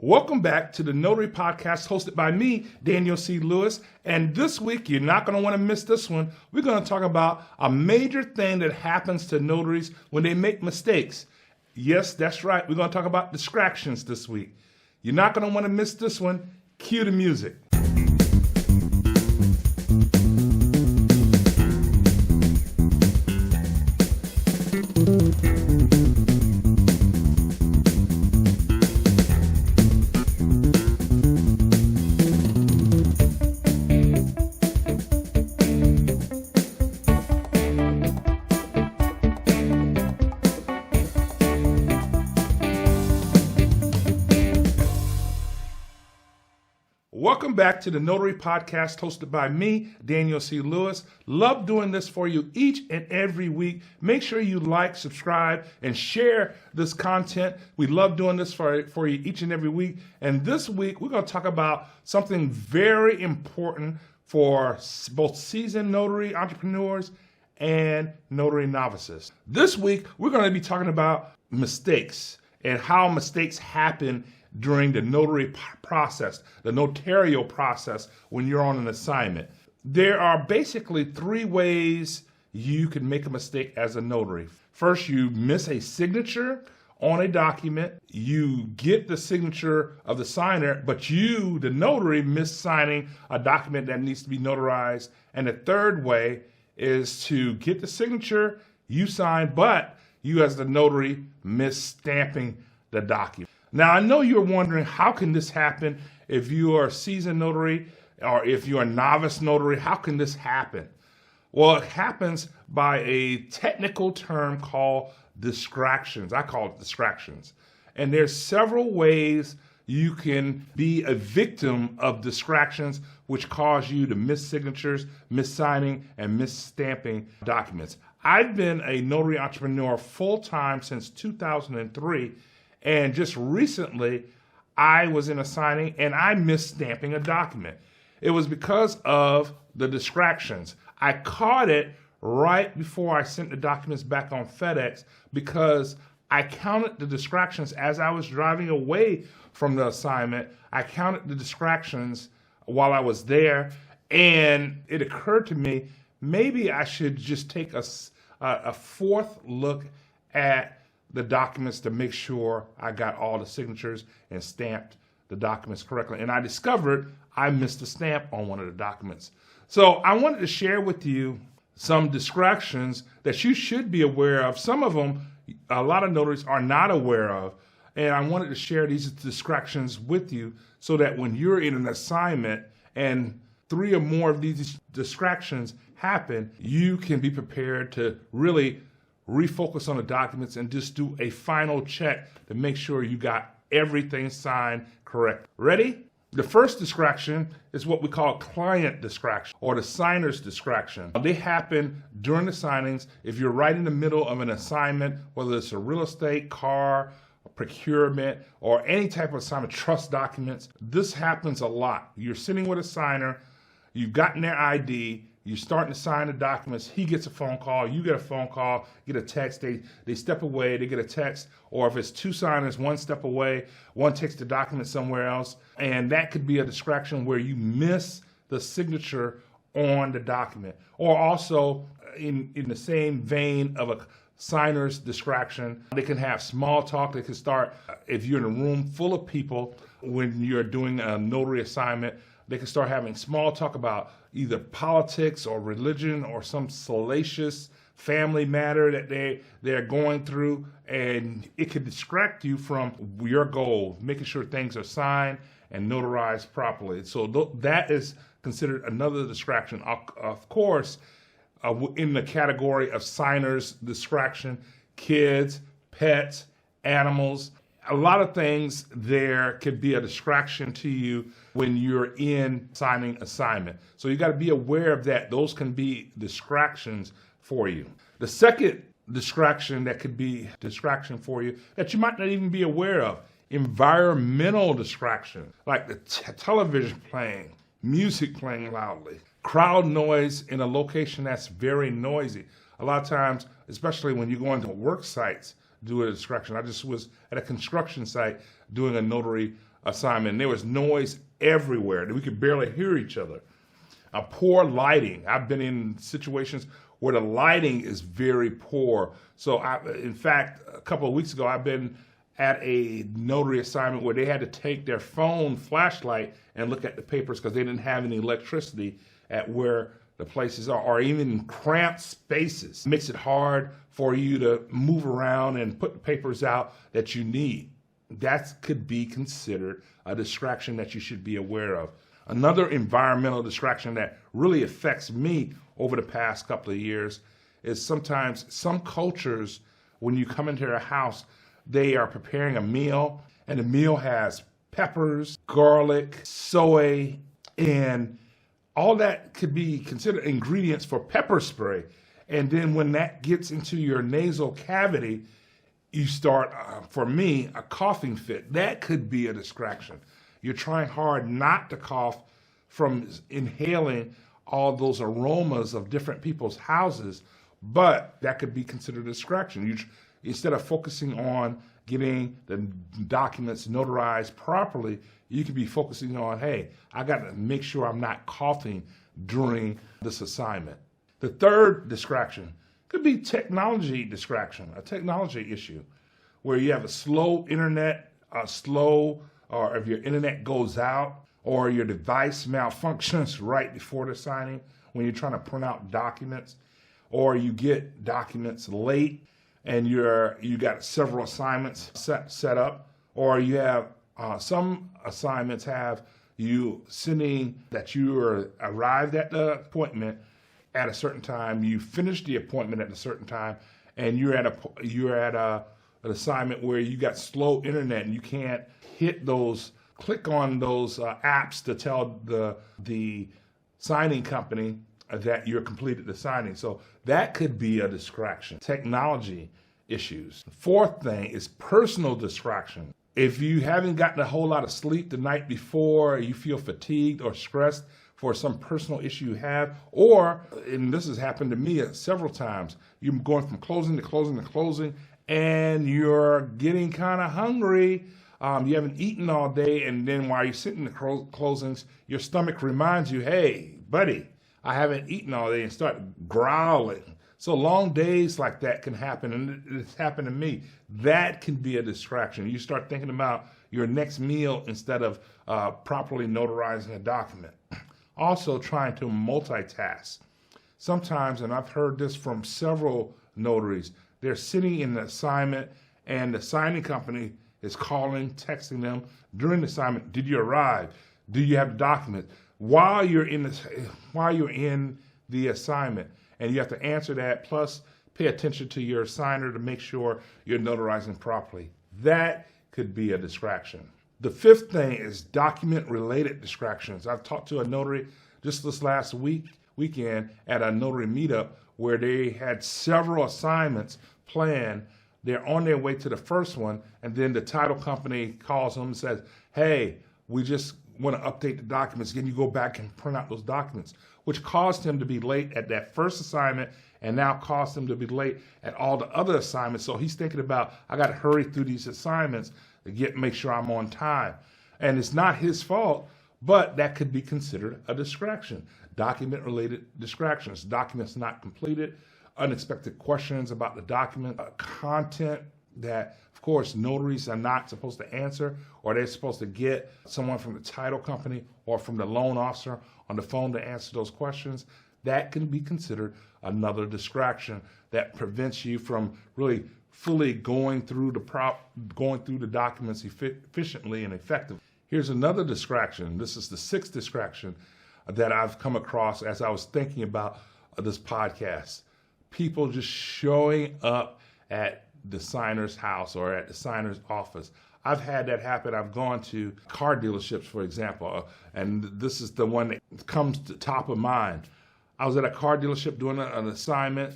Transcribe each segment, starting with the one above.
Welcome back to the Notary Podcast hosted by me, Daniel C. Lewis. And this week, you're not going to want to miss this one. We're going to talk about a major thing that happens to notaries when they make mistakes. Yes, that's right. We're going to talk about distractions this week. You're not going to want to miss this one. Cue the music. Welcome back to the Notary Podcast hosted by me, Daniel C. Lewis. Love doing this for you each and every week. Make sure you like, subscribe, and share this content. We love doing this for you each and every week. And this week, we're going to talk about something very important for both seasoned notary entrepreneurs and notary novices. This week, we're going to be talking about mistakes and how mistakes happen during the notary process, the notarial process when you're on an assignment. There are basically three ways you can make a mistake as a notary. First, you miss a signature on a document. You get the signature of the signer, but you, the notary, miss signing a document that needs to be notarized. And the third way is to get the signature, you sign, but you as the notary miss stamping the document. Now, I know you're wondering, how can this happen if you are a seasoned notary or if you're a novice notary? How can this happen? Well, it happens by a technical term called distractions. I call it distractions. And there's several ways you can be a victim of distractions which cause you to miss signatures, miss signing, and miss stamping documents. I've been a notary entrepreneur full-time since 2003. And just recently, I was in a signing and I missed stamping a document. It was because of the distractions. I caught it right before I sent the documents back on FedEx because I counted the distractions as I was driving away from the assignment. I counted the distractions while I was there, and it occurred to me, maybe I should just take a fourth look at the documents to make sure I got all the signatures and stamped the documents correctly. And I discovered I missed a stamp on one of the documents. So I wanted to share with you some distractions that you should be aware of. Some of them, a lot of notaries are not aware of. And I wanted to share these distractions with you so that when you're in an assignment and three or more of these distractions happen, you can be prepared to really refocus on the documents and just do a final check to make sure you got everything signed correct. Ready? The first distraction is what we call client distraction or the signer's distraction. They happen during the signings. If you're right in the middle of an assignment, whether it's a real estate, car, procurement, or any type of assignment, trust documents, this happens a lot. You're sitting with a signer, you've gotten their ID, you're starting to sign the documents, he gets a phone call, you get a phone call, get a text, they step away, they get a text, or if it's two signers, one step away, one takes the document somewhere else, and that could be a distraction where you miss the signature on the document. Or also, in the same vein of a signer's distraction, they can have small talk, they can start, if you're in a room full of people, when you're doing a notary assignment, they can start having small talk about either politics or religion or some salacious family matter that they're going through, and it could distract you from your goal, making sure things are signed and notarized properly. So that is considered another distraction. Of course, in the category of signers distraction, kids, pets, animals, a lot of things there could be a distraction to you when you're in signing assignment. So you got to be aware of that. Those can be distractions for you. The second distraction that could be distraction for you that you might not even be aware of, environmental distraction, like the television playing, music playing loudly, crowd noise in a location that's very noisy. A lot of times, especially when you go into work sites, do a distraction. I just was at a construction site doing a notary assignment, and there was noise everywhere. We could barely hear each other. Poor lighting. I've been in situations where the lighting is very poor. So in fact, a couple of weeks ago, I've been at a notary assignment where they had to take their phone flashlight and look at the papers because they didn't have any electricity at where the places are, or even cramped spaces. It makes it hard for you to move around and put the papers out that you need. That could be considered a distraction that you should be aware of. Another environmental distraction that really affects me over the past couple of years is sometimes some cultures, when you come into their house, they are preparing a meal, and the meal has peppers, garlic, soy, and all that could be considered ingredients for pepper spray. And then when that gets into your nasal cavity, you start, for me, a coughing fit. That could be a distraction. You're trying hard not to cough from inhaling all those aromas of different people's houses, but that could be considered a distraction. Instead of focusing on getting the documents notarized properly, you could be focusing on, hey, I got to make sure I'm not coughing during this assignment. The third distraction could be technology distraction, a technology issue, where you have a slow internet, or if your internet goes out, or your device malfunctions right before the signing when you're trying to print out documents, or you get documents late and you got several assignments set up, or you have some assignments have you sending that you arrived at the appointment at a certain time, you finished the appointment at a certain time, and you're at an assignment where you got slow internet and you can't click on those apps to tell the signing company that you're completed the signing. So that could be a distraction. Technology issues. The fourth thing is personal distraction. If you haven't gotten a whole lot of sleep the night before, you feel fatigued or stressed for some personal issue you have, and this has happened to me several times, you're going from closing to closing to closing, and you're getting kind of hungry. You haven't eaten all day, and then while you're sitting in the closings, your stomach reminds you, hey, buddy, I haven't eaten all day, and start growling. So long days like that can happen, and it's happened to me. That can be a distraction. You start thinking about your next meal instead of properly notarizing a document. Also, trying to multitask. Sometimes, and I've heard this from several notaries, they're sitting in the assignment, and the signing company is calling, texting them during the assignment. Did you arrive? Do you have the document? While you're in the assignment, and you have to answer that, plus pay attention to your signer to make sure you're notarizing properly. That could be a distraction. The fifth thing is document-related distractions. I've talked to a notary just this last weekend at a notary meetup where they had several assignments planned. They're on their way to the first one, and then the title company calls them and says, hey, we just want to update the documents. Can you go back and print out those documents? Which caused him to be late at that first assignment and now caused him to be late at all the other assignments. So he's thinking about, I got to hurry through these assignments to make sure I'm on time. And it's not his fault, but that could be considered a distraction. Document-related distractions, documents not completed, unexpected questions about the document, content that, of course, notaries are not supposed to answer, or they're supposed to get someone from the title company or from the loan officer on the phone to answer those questions. That can be considered another distraction that prevents you from really fully going through the documents efficiently and effectively. Here's another distraction. This is the sixth distraction that I've come across as I was thinking about this podcast. People just showing up at the signer's house or at the signer's office. I've had that happen. I've gone to car dealerships, for example, and this is the one that comes to top of mind. I was at a car dealership doing an assignment.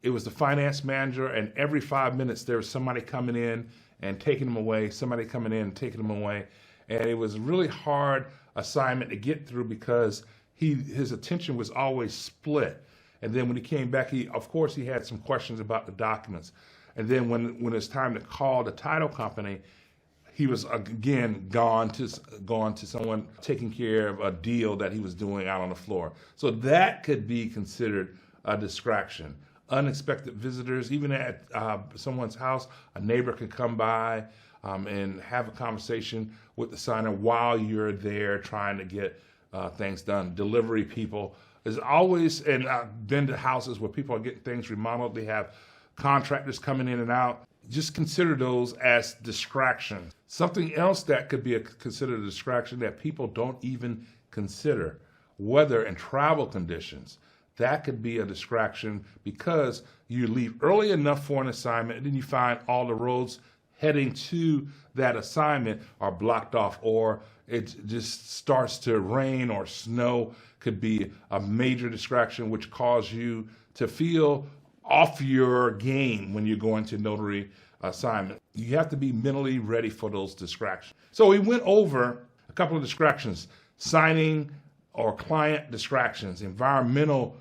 It was the finance manager, and every 5 minutes there was somebody coming in and taking them away, somebody coming in and taking them away. And it was a really hard assignment to get through because his attention was always split. And then when he came back, of course he had some questions about the documents. And then when it's time to call the title company, he was again gone to someone taking care of a deal that he was doing out on the floor. So that could be considered a distraction. Unexpected visitors, even at someone's house, a neighbor can come by and have a conversation with the signer while you're there trying to get things done. Delivery people is always, and I've been to houses where people are getting things remodeled. They have contractors coming in and out. Just consider those as distractions. Something else that could be considered a distraction that people don't even consider, weather and travel conditions. That could be a distraction because you leave early enough for an assignment and then you find all the roads heading to that assignment are blocked off, or it just starts to rain or snow. Could be a major distraction which cause you to feel off your game when you're going to notary assignment. You have to be mentally ready for those distractions. So we went over a couple of distractions: signing or client distractions, environmental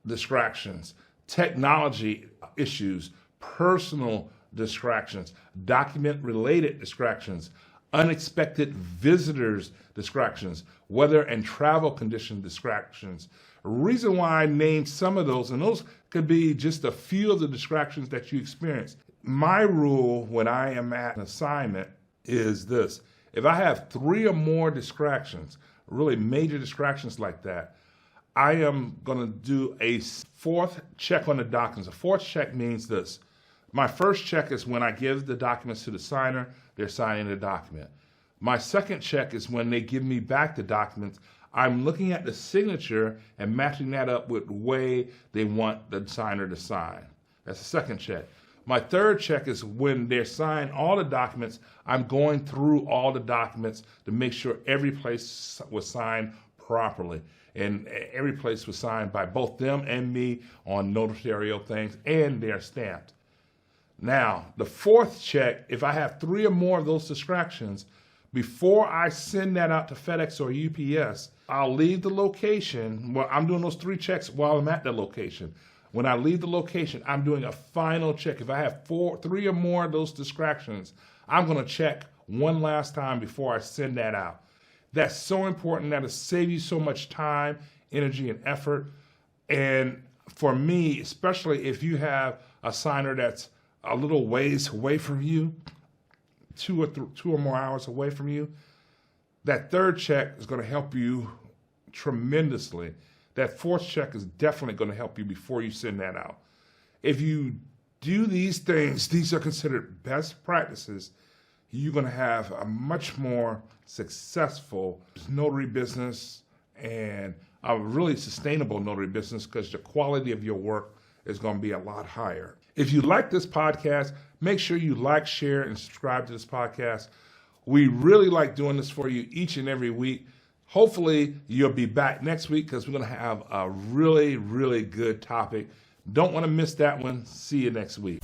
distractions, technology issues, personal distractions, document-related distractions, unexpected visitors distractions, weather and travel condition distractions. The reason why I named some of those, and those could be just a few of the distractions that you experience. My rule when I am at an assignment is this: if I have 3 or more distractions, really major distractions like that, I am going to do a 4th check on the documents. A 4th check means this: my first check is when I give the documents to the signer, they're signing the document. My 2nd check is when they give me back the documents. I'm looking at the signature and matching that up with the way they want the signer to sign. That's the 2nd check. My 3rd check is when they're signing all the documents, I'm going through all the documents to make sure every place was signed properly. And every place was signed by both them and me on notarial things, and they're stamped. Now, the 4th check, if I have 3 or more of those distractions, before I send that out to FedEx or UPS, I'll leave the location. Well, I'm doing those 3 checks while I'm at the location. When I leave the location, I'm doing a final check. If I have 3 or more of those distractions, I'm going to check one last time before I send that out. That's so important. That'll save you so much time, energy, and effort. And for me, especially if you have a signer that's a little ways away from you, 2 or more hours away from you, that 3rd check is going to help you tremendously. That 4th check is definitely going to help you before you send that out. If you do these things, these are considered best practices, you're going to have a much more successful notary business and a really sustainable notary business, because the quality of your work is going to be a lot higher. If you like this podcast, make sure you like, share, and subscribe to this podcast. We really like doing this for you each and every week. Hopefully, you'll be back next week because we're going to have a really, really good topic. Don't want to miss that one. See you next week.